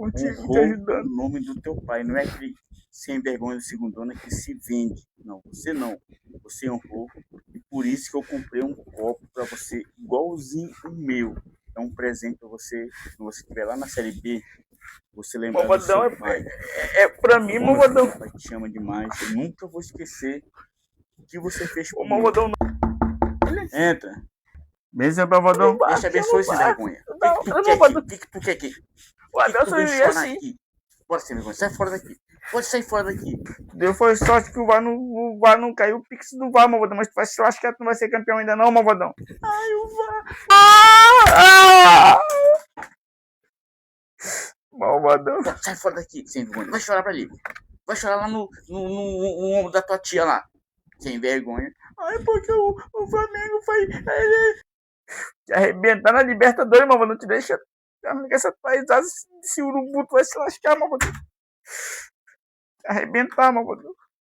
contigo, te honrou ajudando. o nome do teu pai. Não é aquele sem vergonha do segundona que se vende. Não, você não. Você honrou. E por isso que eu comprei um copo para você, igualzinho o meu. É um presente para você, quando você estiver lá na Série B, você lembrar do Malvadão, seu pai. pra mim, Como malvadão. seu pai te ama demais. Eu nunca vou esquecer o que você fez O comigo. malvadão não. Entra. Beleza, malvadão? Deus te abençoe, sem vergonha. O Não, que não, tu quer aqui? malvadão. O que tu quer aqui? O O que tu Adelson vem ia chorar assim. aqui? Bora, sem vergonha. Sai fora daqui. Pode sair fora daqui. Deu foi sorte que o VAR não caiu o pix do VAR, malvadão. Mas tu vai se lascar, tu não vai ser campeão ainda não, malvadão. Ai, o VAR. Malvadão. Sai fora daqui, sem vergonha. Vai chorar pra ali. Vai chorar lá no ombro da tua tia lá. Sem vergonha. Ai, porque o Flamengo foi te arrebentar na Libertadores, malvadão. Te deixa arrancar essa paisagem. Esse urubu, tu vai se lascar, malvadão. Te arrebentar, malvadão.